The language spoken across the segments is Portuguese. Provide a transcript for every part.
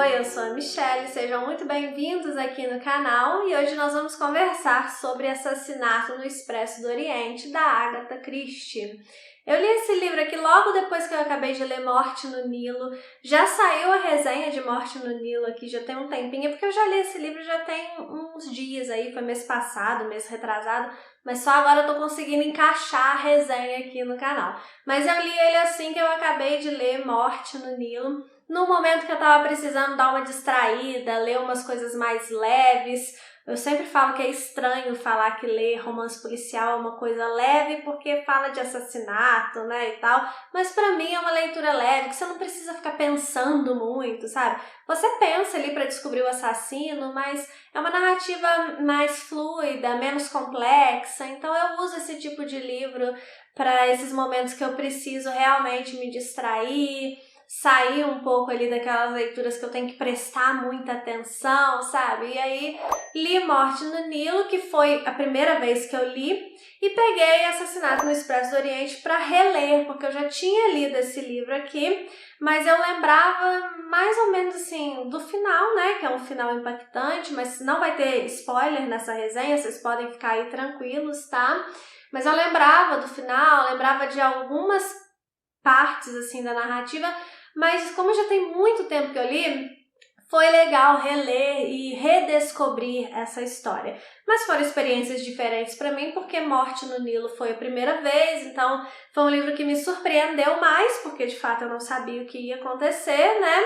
Oi, eu sou a Michelle, sejam muito bem-vindos aqui no canal e hoje nós vamos conversar sobre Assassinato no Expresso do Oriente, da Agatha Christie. Eu li esse livro aqui logo depois que eu acabei de ler Morte no Nilo. Já saiu a resenha de Morte no Nilo aqui, já tem um tempinho, porque eu já li esse livro já tem uns dias aí, foi mês passado, mês retrasado, mas só agora eu tô conseguindo encaixar a resenha aqui no canal. Mas eu li ele assim que eu acabei de ler Morte no Nilo, no momento que eu tava precisando dar uma distraída, ler umas coisas mais leves. Eu sempre falo que é estranho falar que ler romance policial é uma coisa leve porque fala de assassinato, né, e tal, mas pra mim é uma leitura leve, que você não precisa ficar pensando muito, sabe? Você pensa ali pra descobrir o assassino, mas é uma narrativa mais fluida, menos complexa, então eu uso esse tipo de livro para esses momentos que eu preciso realmente me distrair, sair um pouco ali daquelas leituras que eu tenho que prestar muita atenção, sabe? E aí li Morte no Nilo, que foi a primeira vez que eu li, e peguei Assassinato no Expresso do Oriente para reler, porque eu já tinha lido esse livro aqui, mas eu lembrava mais ou menos assim do final, né? Que é um final impactante, mas não vai ter spoiler nessa resenha, vocês podem ficar aí tranquilos, tá? Mas eu lembrava do final, lembrava de algumas partes assim da narrativa, mas como já tem muito tempo que eu li, foi legal reler e redescobrir essa história. Mas foram experiências diferentes para mim, porque Morte no Nilo foi a primeira vez, então foi um livro que me surpreendeu mais, porque de fato eu não sabia o que ia acontecer, né?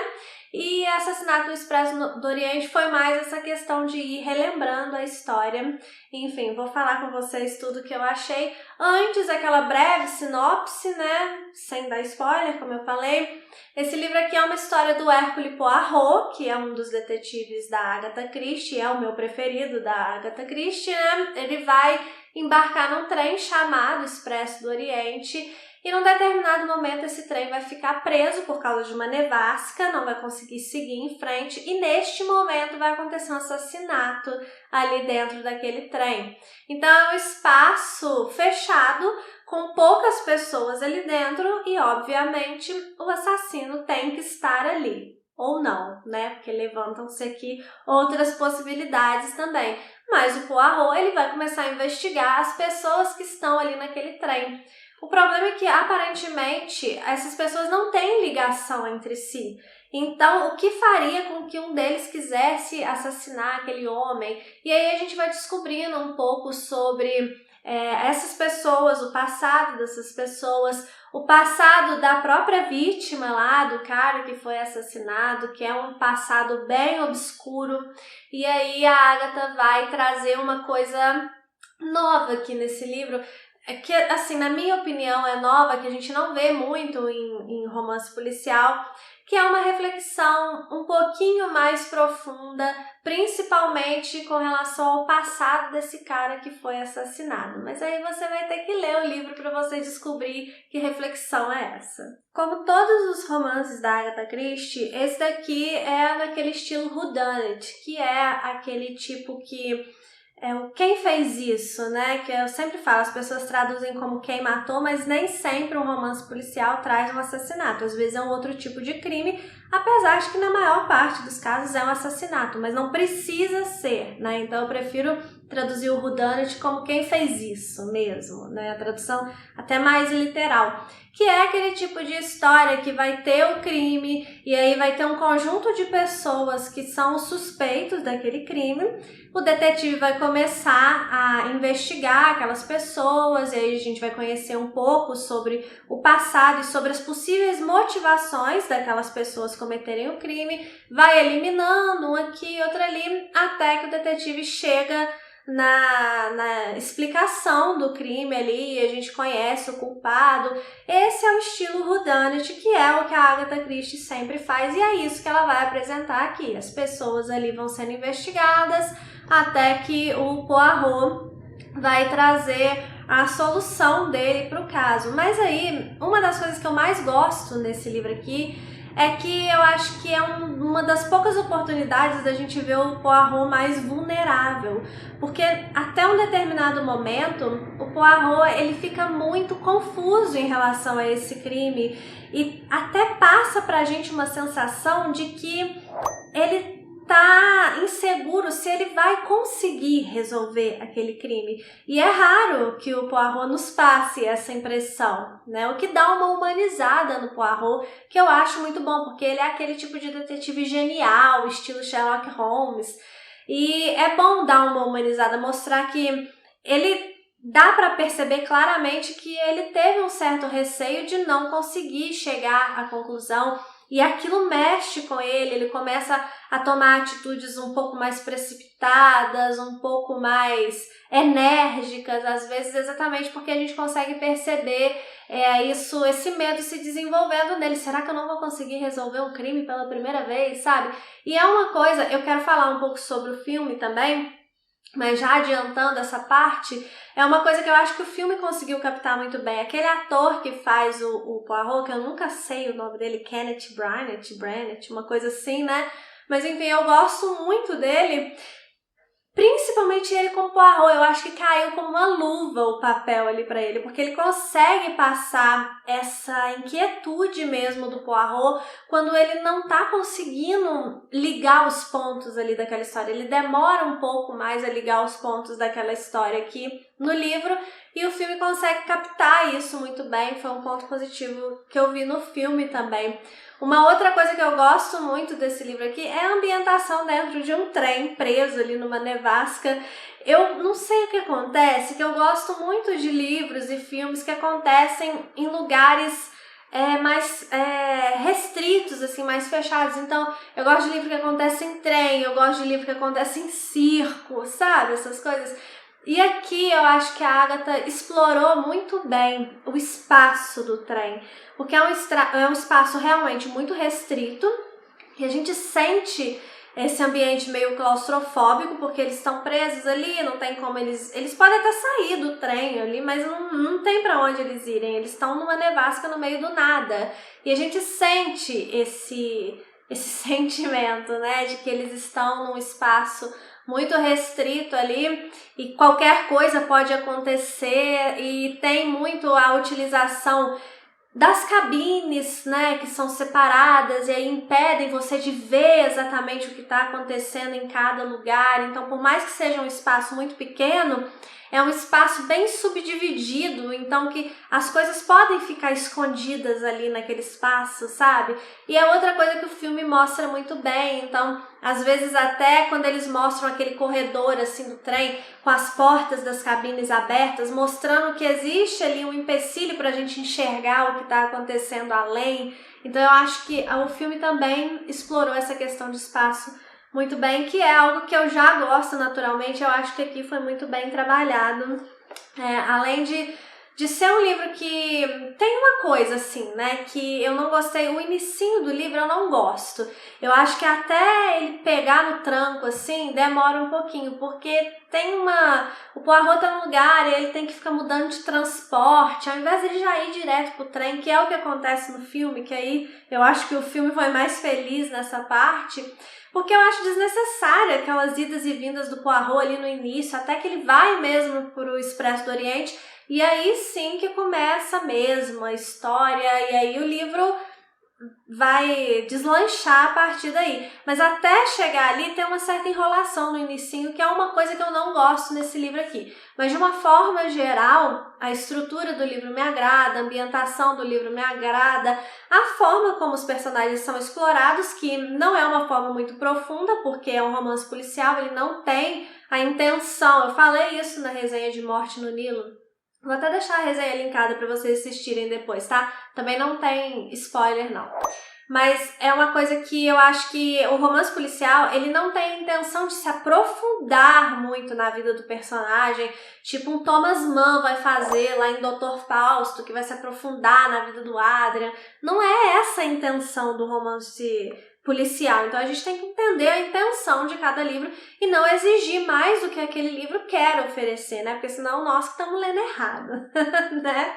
E Assassinato no Expresso do Oriente foi mais essa questão de ir relembrando a história. Enfim, vou falar com vocês tudo que eu achei. Antes, aquela breve sinopse, né? Sem dar spoiler, como eu falei. Esse livro aqui é uma história do Hercule Poirot, que é um dos detetives da Agatha Christie, é o meu preferido da Agatha Christie, né? Ele vai embarcar num trem chamado Expresso do Oriente e num determinado momento esse trem vai ficar preso por causa de uma nevasca, não vai conseguir seguir em frente e neste momento vai acontecer um assassinato ali dentro daquele trem. Então é um espaço fechado com poucas pessoas ali dentro e, obviamente, o assassino tem que estar ali. Ou não, né? Porque levantam-se aqui outras possibilidades também. Mas o Poirot, ele vai começar a investigar as pessoas que estão ali naquele trem. O problema é que, aparentemente, essas pessoas não têm ligação entre si. Então, o que faria com que um deles quisesse assassinar aquele homem? E aí a gente vai descobrindo um pouco sobre essas pessoas, o passado dessas pessoas, o passado da própria vítima lá, do cara que foi assassinado, que é um passado bem obscuro. E aí a Agatha vai trazer uma coisa nova aqui nesse livro, que, assim, na minha opinião é nova, que a gente não vê muito em romance policial, que é uma reflexão um pouquinho mais profunda, principalmente com relação ao passado desse cara que foi assassinado. Mas aí você vai ter que ler o livro para você descobrir que reflexão é essa. Como todos os romances da Agatha Christie, esse daqui é naquele estilo whodunit, que é aquele tipo que quem fez isso, né? Que eu sempre falo, as pessoas traduzem como quem matou, mas nem sempre um romance policial traz um assassinato. Às vezes é um outro tipo de crime, apesar de que na maior parte dos casos é um assassinato, mas não precisa ser, né? Então eu prefiro traduzir o whodunit como quem fez isso mesmo, né? A tradução até mais literal. Que é aquele tipo de história que vai ter o crime e aí vai ter um conjunto de pessoas que são os suspeitos daquele crime. O detetive vai começar a investigar aquelas pessoas e aí a gente vai conhecer um pouco sobre o passado e sobre as possíveis motivações daquelas pessoas cometerem o crime, vai eliminando um aqui, outro ali, até que o detetive chega na explicação do crime ali, a gente conhece o culpado. Esse é o estilo whodunit, que é o que a Agatha Christie sempre faz, e é isso que ela vai apresentar aqui. As pessoas ali vão sendo investigadas até que o Poirot vai trazer a solução dele para o caso. Mas aí, uma das coisas que eu mais gosto nesse livro aqui é que eu acho que é uma das poucas oportunidades da gente ver o Poirot mais vulnerável, porque até um determinado momento o Poirot ele fica muito confuso em relação a esse crime e até passa pra gente uma sensação de que ele tá inseguro se ele vai conseguir resolver aquele crime. E é raro que o Poirot nos passe essa impressão, né? O que dá uma humanizada no Poirot, que eu acho muito bom, porque ele é aquele tipo de detetive genial, estilo Sherlock Holmes. E é bom dar uma humanizada, mostrar que ele dá para perceber claramente que ele teve um certo receio de não conseguir chegar à conclusão. E aquilo mexe com ele começa a tomar atitudes um pouco mais precipitadas, um pouco mais enérgicas, às vezes exatamente porque a gente consegue perceber esse medo se desenvolvendo nele. Será que eu não vou conseguir resolver um crime pela primeira vez, sabe? E é uma coisa, eu quero falar um pouco sobre o filme também, mas já adiantando essa parte, é uma coisa que eu acho que o filme conseguiu captar muito bem. Aquele ator que faz o Poirot, que eu nunca sei o nome dele, Kenneth Branagh, uma coisa assim, né? Mas enfim, eu gosto muito dele. Principalmente ele como Poirot, eu acho que caiu como uma luva o papel ali pra ele, porque ele consegue passar essa inquietude mesmo do Poirot quando ele não tá conseguindo ligar os pontos ali daquela história. Ele demora um pouco mais a ligar os pontos daquela história aqui no livro e o filme consegue captar isso muito bem. Foi um ponto positivo que eu vi no filme também. Uma outra coisa que eu gosto muito desse livro aqui é a ambientação dentro de um trem preso ali numa nevasca. Eu não sei o que acontece, que eu gosto muito de livros e filmes que acontecem em lugares mais restritos, assim, mais fechados. Então, eu gosto de livro que acontece em trem, eu gosto de livro que acontece em circo, sabe? Essas coisas. E aqui eu acho que a Agatha explorou muito bem o espaço do trem, porque é um espaço realmente muito restrito e a gente sente esse ambiente meio claustrofóbico, porque eles estão presos ali, não tem como eles podem até sair do trem ali, mas não tem para onde eles irem, eles estão numa nevasca no meio do nada e a gente sente esse sentimento, né, de que eles estão num espaço muito restrito ali e qualquer coisa pode acontecer e tem muito a utilização das cabines, né, que são separadas e aí impedem você de ver exatamente o que está acontecendo em cada lugar. Então, por mais que seja um espaço muito pequeno, é um espaço bem subdividido, então que as coisas podem ficar escondidas ali naquele espaço, sabe? E é outra coisa que o filme mostra muito bem, então, às vezes até quando eles mostram aquele corredor assim do trem, com as portas das cabines abertas, mostrando que existe ali um empecilho para a gente enxergar o que está acontecendo além. Então eu acho que o filme também explorou essa questão de espaço muito bem, que é algo que eu já gosto naturalmente. Eu acho que aqui foi muito bem trabalhado. Além de ser um livro que tem uma coisa assim, né, que eu não gostei, o inicinho do livro eu não gosto. Eu acho que até ele pegar no tranco assim, demora um pouquinho, porque o Poirot tá num lugar e ele tem que ficar mudando de transporte, ao invés de ele já ir direto pro trem, que é o que acontece no filme, que aí eu acho que o filme foi mais feliz nessa parte, porque eu acho desnecessária aquelas idas e vindas do Poirot ali no início, até que ele vai mesmo pro Expresso do Oriente, e aí sim que começa mesmo a história, e aí o livro vai deslanchar a partir daí. Mas até chegar ali tem uma certa enrolação no inicinho, que é uma coisa que eu não gosto nesse livro aqui. Mas de uma forma geral, a estrutura do livro me agrada, a ambientação do livro me agrada, a forma como os personagens são explorados, que não é uma forma muito profunda, porque é um romance policial, ele não tem a intenção. Eu falei isso na resenha de Morte no Nilo. Vou até deixar a resenha linkada para vocês assistirem depois, tá? Também não tem spoiler, não. Mas é uma coisa que eu acho que o romance policial, ele não tem a intenção de se aprofundar muito na vida do personagem, tipo um Thomas Mann vai fazer lá em Dr. Fausto, que vai se aprofundar na vida do Adrian. Não é essa a intenção do romance policial. Então a gente tem que entender a intenção de cada livro e não exigir mais do que aquele livro quer oferecer, né? Porque senão nós que estamos lendo errado, né?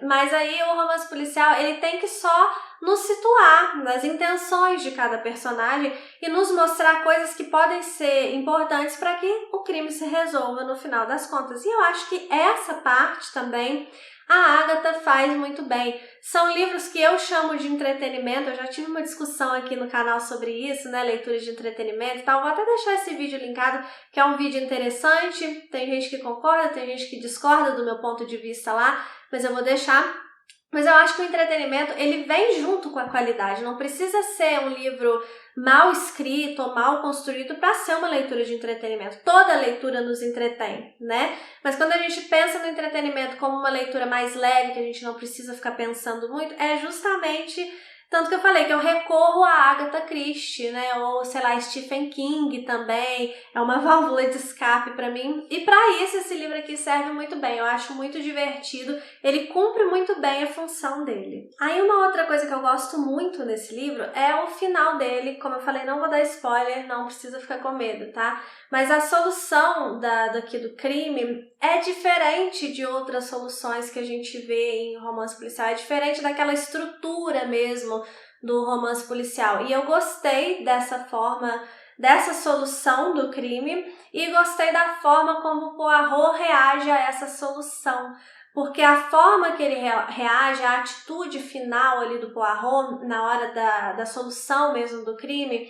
Mas aí o romance policial, ele tem que só nos situar nas intenções de cada personagem e nos mostrar coisas que podem ser importantes para que o crime se resolva no final das contas. E eu acho que essa parte também a Agatha faz muito bem. São livros que eu chamo de entretenimento, eu já tive uma discussão aqui no canal sobre isso, né, leituras de entretenimento e tal. Vou até deixar esse vídeo linkado, que é um vídeo interessante, tem gente que concorda, tem gente que discorda do meu ponto de vista lá, mas eu vou deixar. Mas eu acho que o entretenimento, ele vem junto com a qualidade, não precisa ser um livro mal escrito ou mal construído para ser uma leitura de entretenimento. Toda leitura nos entretém, né? Mas quando a gente pensa no entretenimento como uma leitura mais leve, que a gente não precisa ficar pensando muito, é justamente... Tanto que eu falei que eu recorro a Agatha Christie, né? Ou, sei lá, Stephen King também. É uma válvula de escape para mim. E para isso esse livro aqui serve muito bem. Eu acho muito divertido. Ele cumpre muito bem a função dele. Aí uma outra coisa que eu gosto muito nesse livro é o final dele. Como eu falei, não vou dar spoiler, não precisa ficar com medo, tá? Mas a solução daqui do crime é diferente de outras soluções que a gente vê em romance policial. É diferente daquela estrutura mesmo do romance policial. E eu gostei dessa forma, dessa solução do crime e gostei da forma como o Poirot reage a essa solução. Porque a forma que ele reage, a atitude final ali do Poirot na hora da solução mesmo do crime,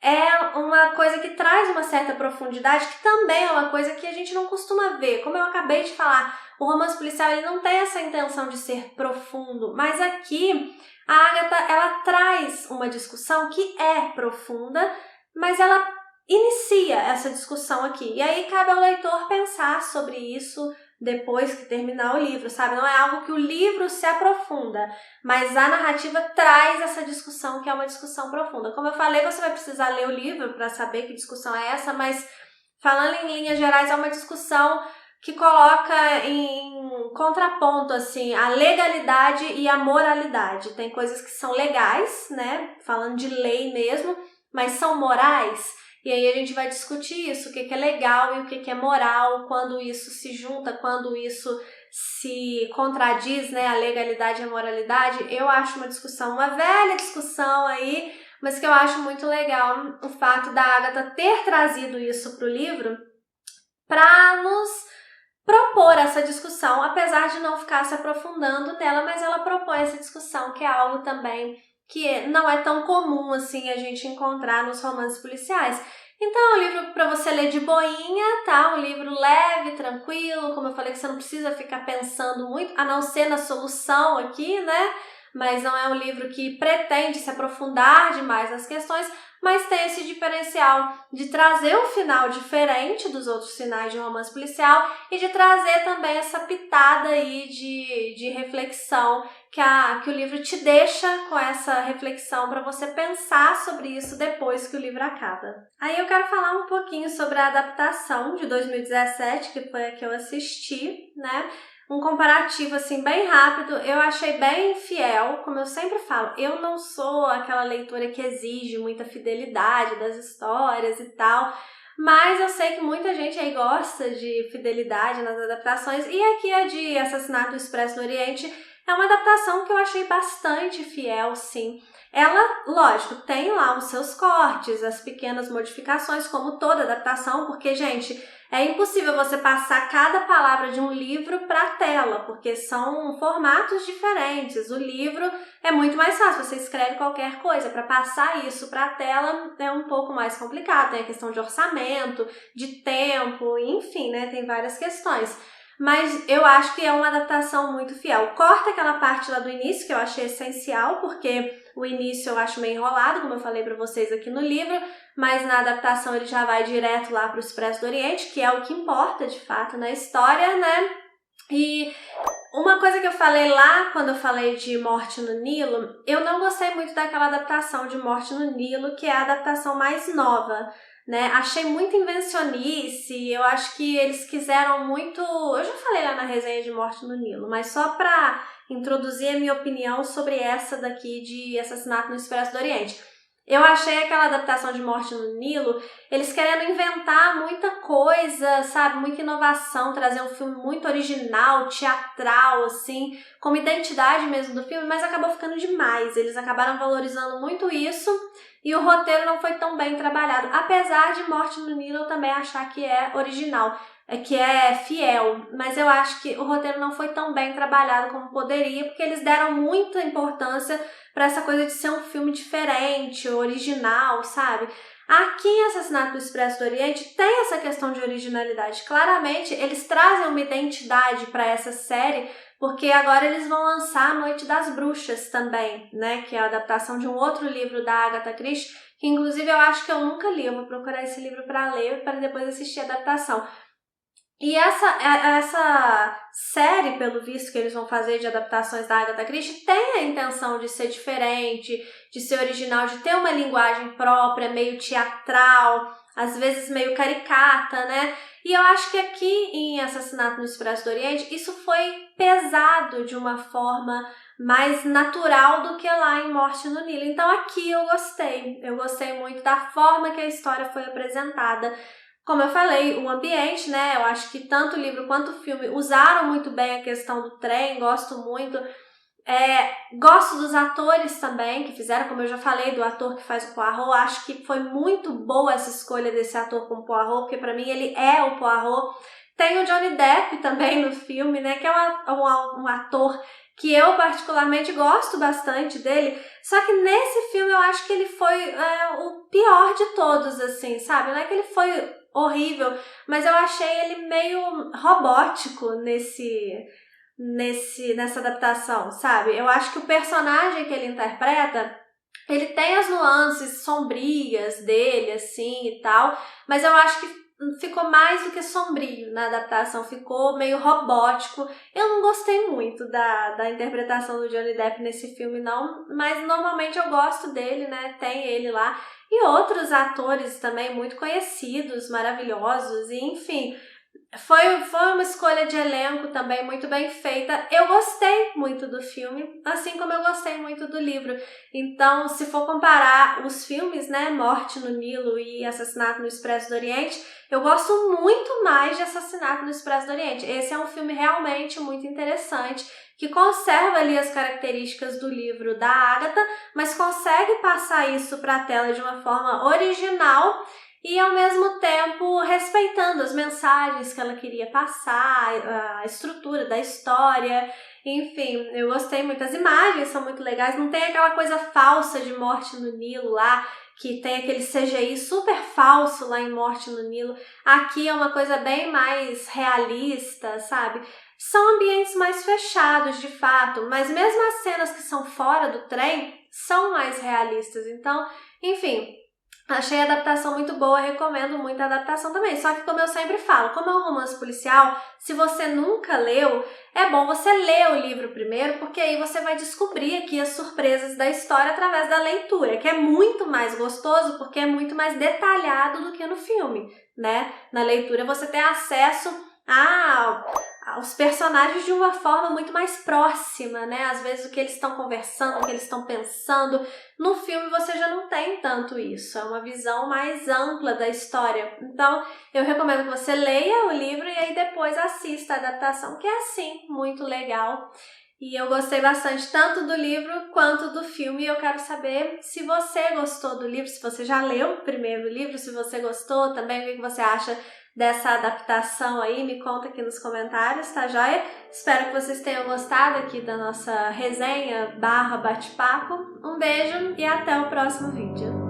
é uma coisa que traz uma certa profundidade, que também é uma coisa que a gente não costuma ver. Como eu acabei de falar, o romance policial ele não tem essa intenção de ser profundo, mas aqui a Agatha ela traz uma discussão que é profunda, mas ela inicia essa discussão aqui. E aí cabe ao leitor pensar sobre isso depois que terminar o livro, sabe? Não é algo que o livro se aprofunda, mas a narrativa traz essa discussão que é uma discussão profunda. Como eu falei, você vai precisar ler o livro para saber que discussão é essa, mas falando em linhas gerais, é uma discussão que coloca em contraponto, assim, a legalidade e a moralidade. Tem coisas que são legais, né? Falando de lei mesmo, mas são morais. E aí a gente vai discutir isso, o que é legal e o que é moral, quando isso se junta, quando isso se contradiz, né, a legalidade e a moralidade. Eu acho uma discussão, uma velha discussão aí, mas que eu acho muito legal o fato da Agatha ter trazido isso para o livro para nos propor essa discussão, apesar de não ficar se aprofundando nela, mas ela propõe essa discussão, que é algo também que não é tão comum assim a gente encontrar nos romances policiais. Então é um livro para você ler de boinha, tá? Um livro leve, tranquilo, como eu falei, que você não precisa ficar pensando muito, a não ser na solução aqui, né? Mas não é um livro que pretende se aprofundar demais nas questões, mas tem esse diferencial de trazer um final diferente dos outros finais de romance policial e de trazer também essa pitada aí de reflexão que o livro te deixa com essa reflexão para você pensar sobre isso depois que o livro acaba. Aí eu quero falar um pouquinho sobre a adaptação de 2017, que foi a que eu assisti, né? Um comparativo assim bem rápido, eu achei bem fiel, como eu sempre falo, eu não sou aquela leitora que exige muita fidelidade das histórias e tal, mas eu sei que muita gente aí gosta de fidelidade nas adaptações, e aqui a de Assassinato do Expresso do Oriente é uma adaptação que eu achei bastante fiel, sim. Ela, lógico, tem lá os seus cortes, as pequenas modificações, como toda adaptação, porque, gente, é impossível você passar cada palavra de um livro para a tela, porque são formatos diferentes. O livro é muito mais fácil, você escreve qualquer coisa. Para passar isso para a tela é um pouco mais complicado, tem a questão de orçamento, de tempo, enfim, né? Tem várias questões. Mas eu acho que é uma adaptação muito fiel. Corta aquela parte lá do início, que eu achei essencial, porque o início eu acho meio enrolado, como eu falei para vocês aqui no livro, mas na adaptação ele já vai direto lá para o Expresso do Oriente, que é o que importa, de fato, na história, né? E uma coisa que eu falei lá, quando eu falei de Morte no Nilo, eu não gostei muito daquela adaptação de Morte no Nilo, que é a adaptação mais nova, né? Achei muito invencionice, eu acho que eles quiseram muito... Eu já falei lá na resenha de Morte no Nilo, mas só para introduzir a minha opinião sobre essa daqui de Assassinato no Expresso do Oriente. Eu achei aquela adaptação de Morte no Nilo, eles querendo inventar muita coisa, sabe? Muita inovação, trazer um filme muito original, teatral, assim, como identidade mesmo do filme, mas acabou ficando demais. Eles acabaram valorizando muito isso e o roteiro não foi tão bem trabalhado, apesar de Morte no Nilo eu também achar que é original. que é fiel, mas eu acho que o roteiro não foi tão bem trabalhado como poderia, porque eles deram muita importância para essa coisa de ser um filme diferente, original, sabe? Aqui em Assassinato do Expresso do Oriente tem essa questão de originalidade. Claramente, eles trazem uma identidade para essa série, porque agora eles vão lançar A Noite das Bruxas também, né? Que é a adaptação de um outro livro da Agatha Christie, que inclusive eu acho que eu nunca li. Eu vou procurar esse livro para ler, para depois assistir a adaptação. E essa série, pelo visto que eles vão fazer de adaptações da Agatha Christie, tem a intenção de ser diferente, de ser original, de ter uma linguagem própria, meio teatral, às vezes meio caricata, né? E eu acho que aqui em Assassinato no Expresso do Oriente, isso foi pesado de uma forma mais natural do que lá em Morte no Nilo. Então aqui eu gostei muito da forma que a história foi apresentada. Como eu falei, o ambiente, né? Eu acho que tanto o livro quanto o filme usaram muito bem a questão do trem, gosto muito. Gosto dos atores também, que fizeram, como eu já falei, do ator que faz o Poirot. Acho que foi muito boa essa escolha desse ator como Poirot, porque pra mim ele é o Poirot. Tem o Johnny Depp também no filme, né? Que é um ator que eu particularmente gosto bastante dele. Só que nesse filme eu acho que ele foi o pior de todos, assim, sabe? Não é que ele foi horrível, mas eu achei ele meio robótico nessa adaptação, sabe? Eu acho que o personagem que ele interpreta, ele tem as nuances sombrias dele, assim, e tal, mas eu acho que ficou mais do que sombrio na adaptação, ficou meio robótico. Eu não gostei muito da interpretação do Johnny Depp nesse filme, não, mas normalmente eu gosto dele, né? Tem ele lá. E outros atores também muito conhecidos, maravilhosos, e enfim, foi uma escolha de elenco também muito bem feita. Eu gostei muito do filme, assim como eu gostei muito do livro. Então, se for comparar os filmes, né, Morte no Nilo e Assassinato no Expresso do Oriente, eu gosto muito mais de Assassinato no Expresso do Oriente. Esse é um filme realmente muito interessante, que conserva ali as características do livro da Agatha, mas consegue passar isso para a tela de uma forma original e ao mesmo tempo respeitando as mensagens que ela queria passar, a estrutura da história. Enfim, eu gostei muito. As imagens são muito legais, não tem aquela coisa falsa de Morte no Nilo lá, que tem aquele CGI super falso lá em Morte no Nilo. Aqui é uma coisa bem mais realista, sabe? São ambientes mais fechados, de fato, mas mesmo as cenas que são fora do trem são mais realistas. Então, enfim, achei a adaptação muito boa, recomendo muito a adaptação também. Só que, como eu sempre falo, como é um romance policial, se você nunca leu, é bom você ler o livro primeiro, porque aí você vai descobrir aqui as surpresas da história através da leitura, que é muito mais gostoso, porque é muito mais detalhado do que no filme, né? Na leitura você tem acesso aos personagens de uma forma muito mais próxima, né? Às vezes o que eles estão conversando, o que eles estão pensando. No filme você já não tem tanto isso, é uma visão mais ampla da história. Então, eu recomendo que você leia o livro e aí depois assista a adaptação, que é assim, muito legal. E eu gostei bastante tanto do livro quanto do filme. E eu quero saber se você gostou do livro, se você já leu o primeiro livro, se você gostou também, o que você acha dessa adaptação aí, me conta aqui nos comentários, tá joia? Espero que vocês tenham gostado aqui da nossa resenha / bate-papo. Um beijo e até o próximo vídeo.